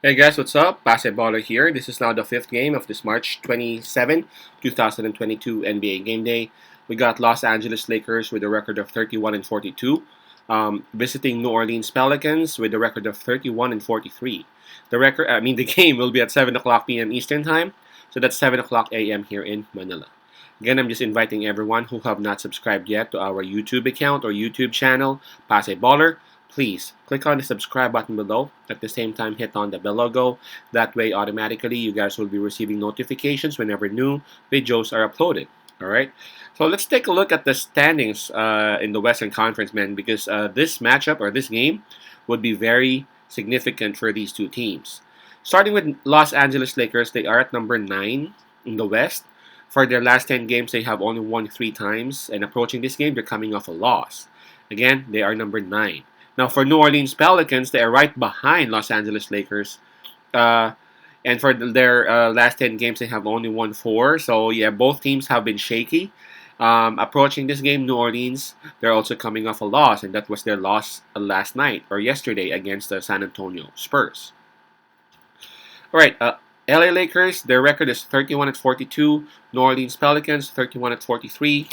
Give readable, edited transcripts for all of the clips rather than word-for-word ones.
Hey guys, what's up? Basketballer here. This is now the fifth game of this March 27, 2022 NBA Game Day. We got Los Angeles Lakers with a record of 31 and 42, visiting New Orleans Pelicans with a record of 31 and 43. The game will be at 7 o'clock p.m. Eastern Time, so that's 7 o'clock a.m. here in Manila. Again, I'm just inviting everyone who have not subscribed yet to our YouTube account or YouTube channel, Basketballer. Please click on the subscribe button below. At the same time, hit on the bell logo. That way, automatically, you guys will be receiving notifications whenever new videos are uploaded. All right. So let's take a look at the standings in the Western Conference, man, because this matchup or this game would be very significant for these two teams. Starting with Los Angeles Lakers, they are at number 9 in the West. For their last 10 games, they have only won 3 times, and approaching this game, they're coming off a loss. Again, they are number 9. Now, for New Orleans Pelicans, they are right behind Los Angeles Lakers. And for their last 10 games, they have only won 4. So, yeah, both teams have been shaky. Approaching this game, New Orleans, they're also coming off a loss, and that was their loss last night or yesterday against the San Antonio Spurs. All right, LA Lakers, their record is 31 at 42. New Orleans Pelicans, 31 at 43.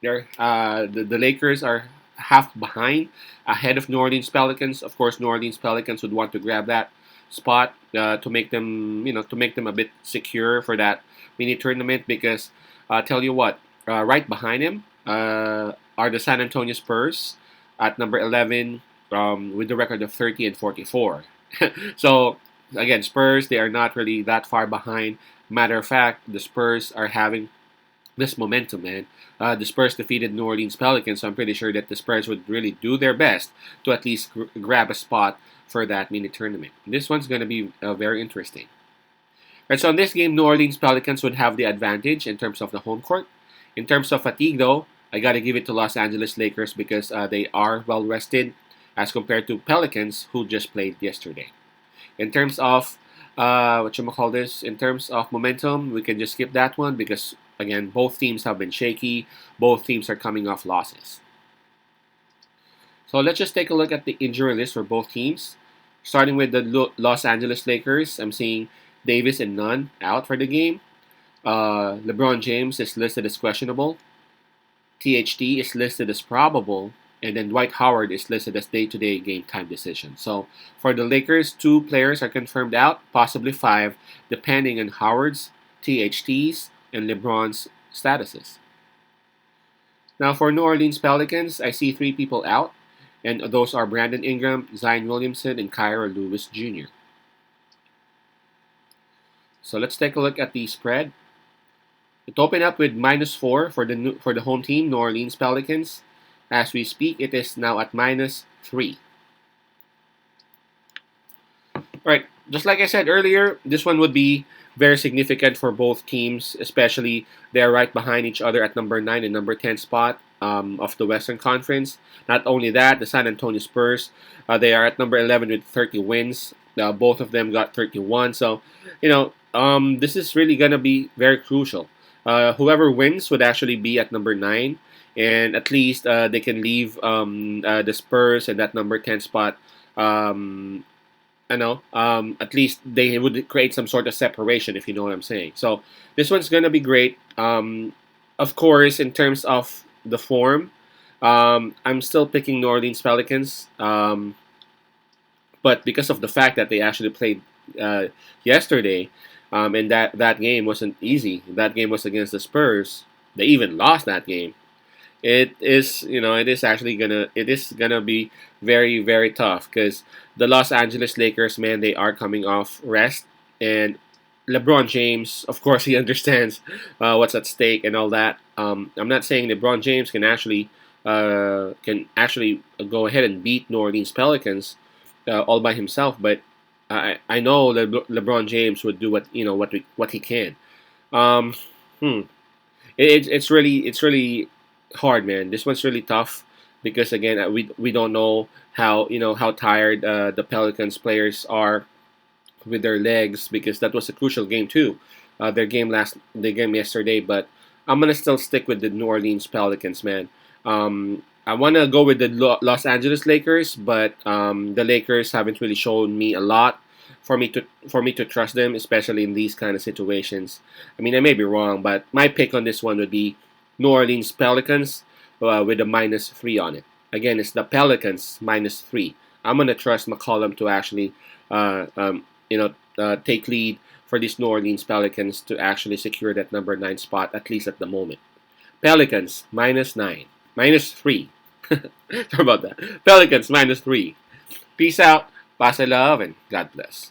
The Lakers are half behind, ahead of New Orleans Pelicans. Of course, New Orleans Pelicans would want to grab that spot to make them, a bit secure for that mini tournament. Because tell you what, right behind him are the San Antonio Spurs at number 11 with the record of 30 and 44. So again, Spurs, they are not really that far behind. Matter of fact, the Spurs are having this momentum, man. The Spurs defeated New Orleans Pelicans, so I'm pretty sure that the Spurs would really do their best to at least grab a spot for that mini tournament. This one's going to be very interesting. Right, so in this game, New Orleans Pelicans would have the advantage in terms of the home court. In terms of fatigue, though, I got to give it to Los Angeles Lakers because they are well rested as compared to Pelicans, who just played yesterday. In terms of in terms of momentum, we can just skip that one because again, both teams have been shaky. Both teams are coming off losses. So let's just take a look at the injury list for both teams. Starting with the Los Angeles Lakers, I'm seeing Davis and Nunn out for the game. LeBron James is listed as questionable. THT is listed as probable. And then Dwight Howard is listed as day-to-day game time decision. So for the Lakers, 2 players are confirmed out, possibly 5, depending on Howard's, THT's, and LeBron's statuses. Now for New Orleans Pelicans, I see 3 people out, and those are Brandon Ingram, Zion Williamson, and Kyra Lewis Jr. So let's take a look at the spread. It opened up with -4 for the home team, New Orleans Pelicans. As we speak, it is now at -3. Alright, just like I said earlier, this one would be very significant for both teams, especially they're right behind each other at number 9 and number 10 spot of the Western Conference. Not only that, the San Antonio Spurs, they are at number 11 with 30 wins. Both of them got 31. So, this is really going to be very crucial. Whoever wins would actually be at number 9. And at least they can leave the Spurs and that number 10 spot. At least they would create some sort of separation, if you know what I'm saying. So this one's gonna be great. Of course, in terms of the form, I'm still picking New Orleans Pelicans. But because of the fact that they actually played yesterday, and that game wasn't easy. That game was against the Spurs. They even lost that game. It is gonna be very, very tough because the Los Angeles Lakers, man, they are coming off rest, and LeBron James, of course, he understands what's at stake and all that. I'm not saying LeBron James can actually go ahead and beat New Orleans Pelicans all by himself, but I know LeBron James would do what he can. Um, hmm. It's really hard, man. This one's really tough because again, we don't know how tired the Pelicans players are with their legs because that was a crucial game too. The game yesterday, but I'm gonna still stick with the New Orleans Pelicans, man. I want to go with the Los Angeles Lakers, but the Lakers haven't really shown me a lot. for me to trust them, especially in these kind of situations. I mean, I may be wrong, but my pick on this one would be New Orleans Pelicans with a -3 on it. Again, it's the Pelicans -3. I'm gonna trust McCollum to actually, take lead for these New Orleans Pelicans to actually secure that number 9 spot at least at the moment. Pelicans -9, -3. Sorry about that. Pelicans -3. Peace out. Pass love and God bless.